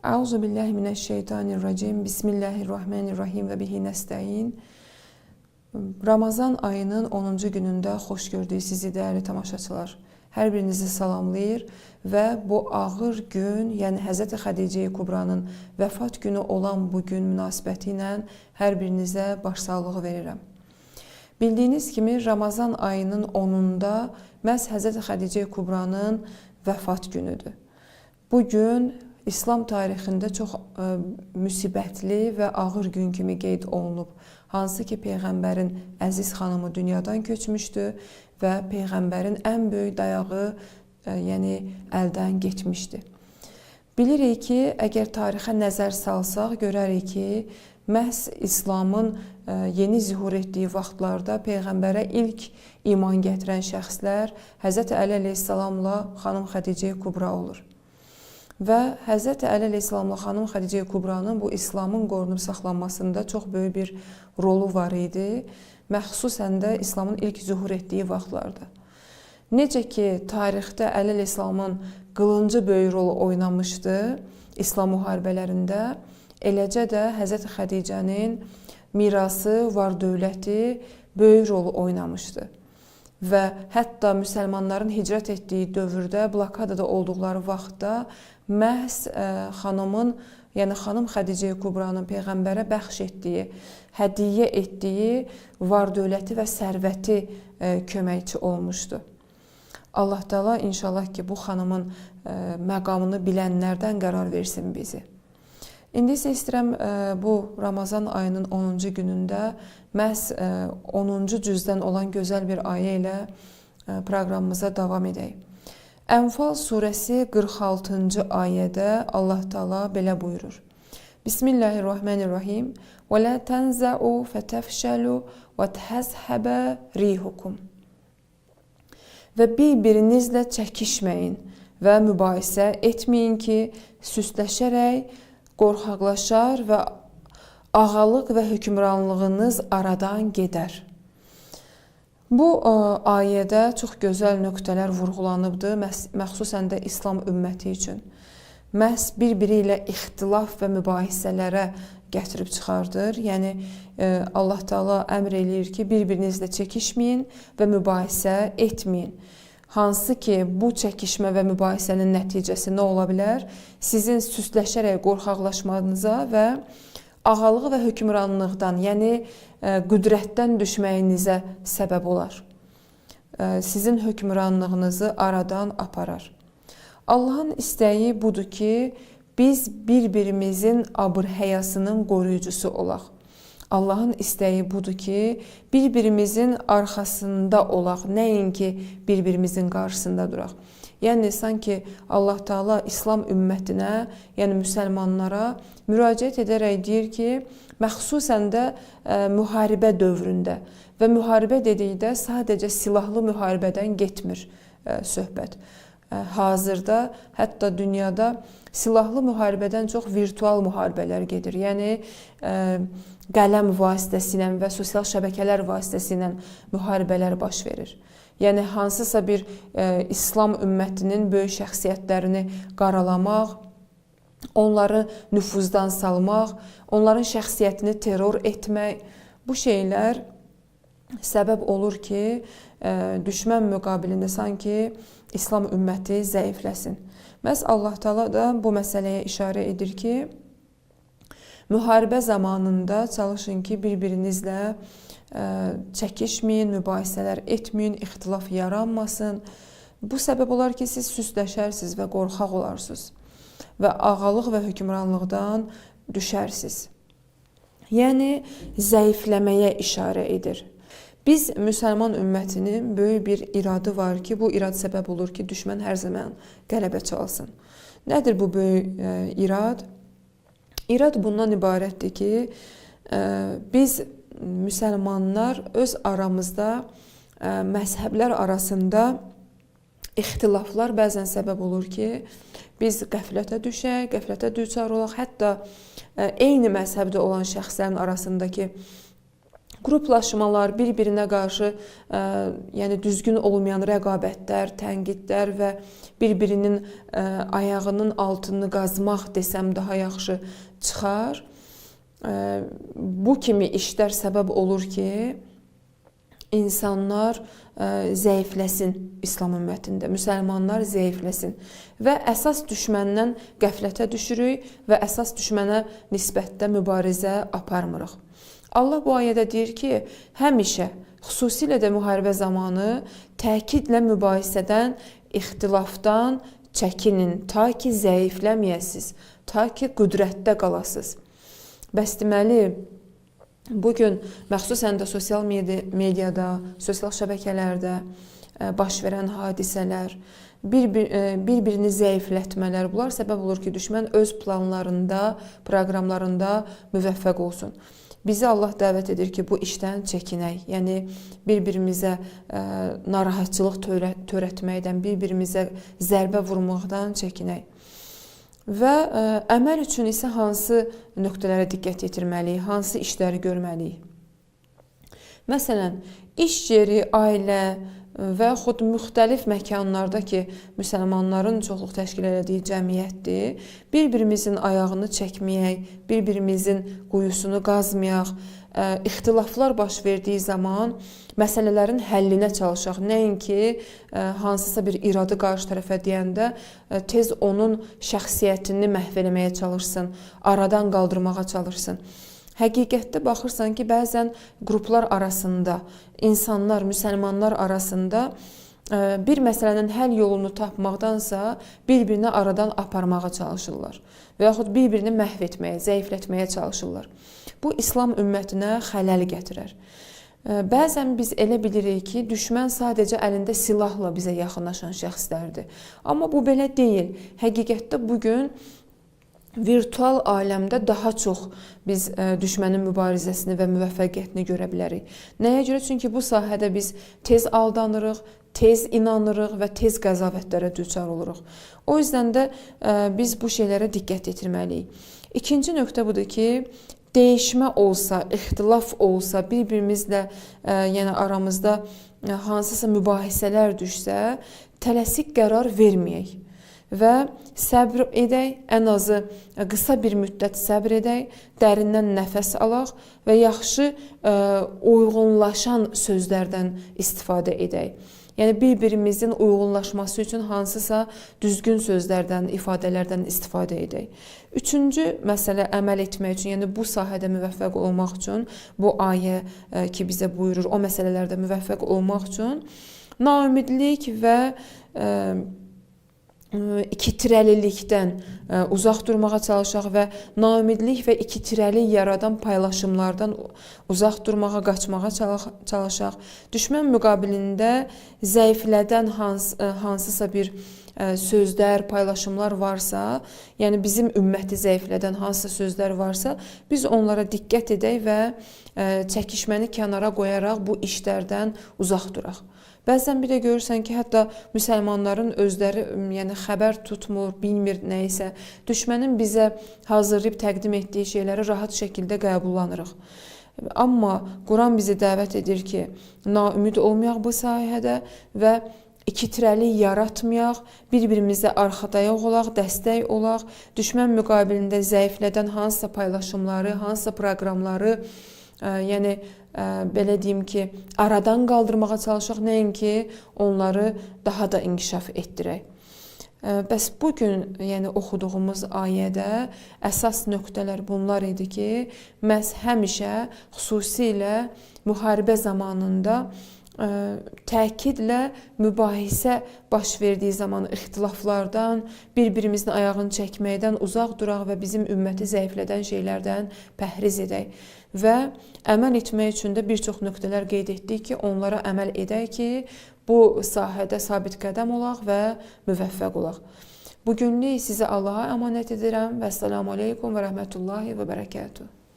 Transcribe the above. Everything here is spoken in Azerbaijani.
Euzu billahi mineşşeytanirracim. Bismillahirrahmanirrahim və bihi nəstəin. Ramazan ayının 10-cu günündə xoş gördük sizi dəyərli tamaşaçılar. Hər birinizi salamlayır və bu ağır gün, yəni Həzrəti Xədicə Kubranın vəfat günü olan bu gün münasibəti ilə hər birinizə başsağlığı verirəm. Bildiyiniz kimi Ramazan ayının 10-unda məhz Həzrəti Xədicə Kubranın vəfat günüdür. Bu gün İslam tarixində çox müsibətli və ağır gün kimi qeyd olunub. Hansı ki, Peyğəmbərin əziz xanımı dünyadan köçmüşdü və Peyğəmbərin ən böyük dayağı yəni əldən getmişdi. Bilirik ki, əgər tarixə nəzər salsaq, görərik ki, məhz İslamın yeni zühur etdiyi vaxtlarda Peyğəmbərə ilk iman gətirən şəxslər Həzrəti Əli əleyhissalamla xanım Xədicə Kubra olur. Və Həzrəti Əli əleyhissalamla xanım Xədicə Kubranın bu İslamın qorunub saxlanmasında çox böyük bir rolu var idi. Məxsusən də İslamın ilk zühur etdiyi vaxtlarda. Necə ki, tarixdə Əli əleyhissalamın qılıncı böyük rol oynamışdı İslam müharibələrində, eləcə də Həzrəti Xədicənin mirası, var-dövləti böyük rol oynamışdı. Və hətta müsəlmanların hicrət etdiyi dövrdə, blokadada olduqları vaxtda məhz xanımın, yəni xanım Xədicə Kubranın Peyğəmbərə bəxş etdiyi, hədiyyə etdiyi var-dövləti və sərvəti köməkçi olmuşdu. Allah Təala inşallah ki, bu xanımın məqamını bilənlərdən qərar versin bizi. İndi isə istəyirəm bu Ramazan ayının 10-cu günündə məhz 10-cu cüzdən olan gözəl bir ayə ilə proqramımıza davam edək. Ənfal surəsi 46-cı ayədə Allah Taala belə buyurur. Bismillahirrahmanirrahim. Və la tanza'u fatafshalu və təhəzhəbə rihukum. Və bir-birinizlə çəkişməyin və mübahisə etməyin ki, süsləşərək, qorxaqlaşar və ağalıq və hökmranlığınız aradan gedər. Bu ayədə çox gözəl nöqtələr vurğulanıbdır, məxsusən də İslam ümməti üçün. Məhz bir-biri ilə ixtilaf və mübahisələrə gətirib çıxardır. Yəni, Allah Teala əmr eləyir ki, bir-birinizlə çəkişməyin və mübahisə etməyin. Hansı ki, bu çəkişmə və mübahisənin nəticəsi nə ola bilər? Sizin süsləşərək qorxaqlaşmanıza və ağalığı və hökmranlıqdan, yəni qüdrətdən düşməyinizə səbəb olar. Sizin hökmranlığınızı aradan aparar. Allahın istəyi budur ki, biz bir-birimizin abır-həyasının qoruyucusu olaq. Allahın istəyi budur ki, bir-birimizin arxasında olaq, nəinki bir-birimizin qarşısında duraq. Yəni, sanki Allah Teala İslam ümmətinə, yəni müsəlmanlara müraciət edərək deyir ki, məxsusən də müharibə dövründə və müharibə dedikdə sadəcə silahlı müharibədən getmir söhbət. Hazırda hətta dünyada silahlı müharibədən çox virtual müharibələr gedir. Yəni, qələm vasitəsilə və sosial şəbəkələr vasitəsilə müharibələr baş verir. Yəni, hansısa bir İslam ümmətinin böyük şəxsiyyətlərini qaralamaq, onları nüfuzdan salmaq, onların şəxsiyyətini terror etmək, bu şeylər səbəb olur ki, düşmən müqabilində sanki İslam ümməti zəifləsin. Məhz Allah Teala da bu məsələyə işarə edir ki, müharibə zamanında çalışın ki, bir-birinizlə çəkişməyin, mübahisələr etməyin, ixtilaf yaranmasın. Bu səbəb olar ki, siz süsləşərsiniz və qorxaq olarsınız və ağalıq və hökmranlıqdan düşərsiniz. Yəni, zəifləməyə işarə edir. Biz, müsəlman ümmətinin böyük bir iradı var ki, bu irad səbəb olur ki, düşmən hər zaman qələbə çalsın. Nədir bu böyük irad? İrad bundan ibarətdir ki, biz müsəlmanlar öz aramızda məzhəblər arasında ixtilaflar bəzən səbəb olur ki, biz qəflətə düşək, qəflətə düçar olaq, hətta eyni məzhəbdə olan şəxslərin arasındakı Qruplaşmalar, bir-birinə qarşı yəni düzgün olmayan rəqabətlər, tənqidlər və bir-birinin ayağının altını qazmaq desəm daha yaxşı çıxar. Bu kimi işlər səbəb olur ki, insanlar zəifləsin İslam ümmətində, müsəlmanlar zəifləsin və əsas düşməndən qəflətə düşürük və əsas düşmənə nisbətdə mübarizə aparmırıq. Allah bu ayədə deyir ki, həmişə, xüsusilə də müharibə zamanı təkidlə mübahisədən, ixtilafdan çəkinin, ta ki zəifləməyəsiz, ta ki qüdrətdə qalasınız. Bəs deməli, bugün məxsusən də sosial mediada, sosial şəbəkələrdə baş verən hadisələr, bir-birini zəiflətmələr, bunlar səbəb olur ki, düşmən öz planlarında, proqramlarında müvəffəq olsun. Bizi Allah dəvət edir ki, bu işdən çəkinək. Yəni, bir-birimizə narahatçılıq törətməkdən, bir-birimizə zərbə vurmaqdan çəkinək. Və əməl üçün isə hansı nöqtələrə diqqət yetirməliyik, hansı işləri görməliyik? Məsələn, iş yeri, ailə və yaxud müxtəlif məkanlarda ki, müsəlmanların çoxluq təşkil etdiyi cəmiyyətdir, bir-birimizin ayağını çəkməyək, bir-birimizin quyusunu qazmayaq, ixtilaflar baş verdiyi zaman məsələlərin həllinə çalışaq. Nəinki hansısa bir iradı qarşı tərəfə deyəndə tez onun şəxsiyyətini məhv eləməyə çalışsın, aradan qaldırmağa çalışsın. Həqiqətdə baxırsan ki, bəzən qruplar arasında, insanlar, müsəlmanlar arasında bir məsələnin həll yolunu tapmaqdansa bir-birini aradan aparmağa çalışırlar və yaxud bir-birini məhv etməyə, zəiflətməyə çalışırlar. Bu, İslam ümmətinə xələl gətirər. Bəzən biz elə bilirik ki, düşmən sadəcə əlində silahla bizə yaxınlaşan şəxslərdir. Amma bu belə deyil. Həqiqətdə bugün virtual aləmdə daha çox biz düşmənin mübarizəsini və müvəffəqiyyətini görə bilərik. Nəyə görə? Çünki bu sahədə biz tez aldanırıq, tez inanırıq və tez qəzavətlərə düçar oluruq. O yüzden də biz bu şeylərə diqqət yetirməliyik. İkinci nöqtə budur ki, dəyişmə olsa, ixtilaf olsa, bir-birimizlə yəni aramızda hansısa mübahisələr düşsə, tələsik qərar verməyək və səbr edək, ən azı qısa bir müddət səbr edək, dərindən nəfəs alaq və yaxşı uyğunlaşan sözlərdən istifadə edək. Yəni bir-birimizin uyğunlaşması üçün hansısa düzgün sözlərdən, ifadələrdən istifadə edək. Üçüncü məsələ əməl etmək üçün, yəni bu sahədə müvəffəq olmaq üçün, bu ayə ki bizə buyurur, o məsələlərdə müvəffəq olmaq üçün naümidlik və ikitirəlilikdən uzaq durmağa çalışaq və naümidlik və ikitirəlik yaradan paylaşımlardan uzaq durmağa, qaçmağa çalışaq. Düşmən müqabilində zəiflədən hansısa bir sözlər, paylaşımlar varsa, yəni bizim ümməti zəiflədən hansısa sözlər varsa, biz onlara diqqət edək və çəkişməni kənara qoyaraq bu işlərdən uzaq duraq. Bəzən bir də görürsən ki, hətta müsəlmanların özləri yəni xəbər tutmur, bilmir nəyisə. Düşmənin bizə hazırlayıb təqdim etdiyi şeyləri rahat şəkildə qəbullanırıq. Amma Quran bizi dəvət edir ki, naümid olmayaq bu sahədə və ikitirəlik yaratmayaq, bir-birimizə arxadayaq olaq, dəstək olaq, düşmən müqabilində zəiflədən hansısa paylaşımları, hansısa proqramları, yəni belə deyim ki, aradan qaldırmağa çalışaq, nəinki onları daha da inkişaf etdirək. Bəs bugün yəni oxuduğumuz ayədə əsas nöqtələr bunlar idi ki, məhz həmişə xüsusilə müharibə zamanında təkidlə mübahisə baş verdiyi zaman ixtilaflardan, bir-birimizin ayağını çəkməkdən uzaq duraq və bizim ümməti zəiflədən şeylərdən pəhriz edək. Və əməl etmək üçün də bir çox nöqtələr qeyd etdik ki, onlara əməl edək ki, bu sahədə sabit qədəm olaq və müvəffəq olaq. Bugünlük sizə Allaha əmanət edirəm və əssalamu aleykum və rəhmətullahi və bərəkətuhu.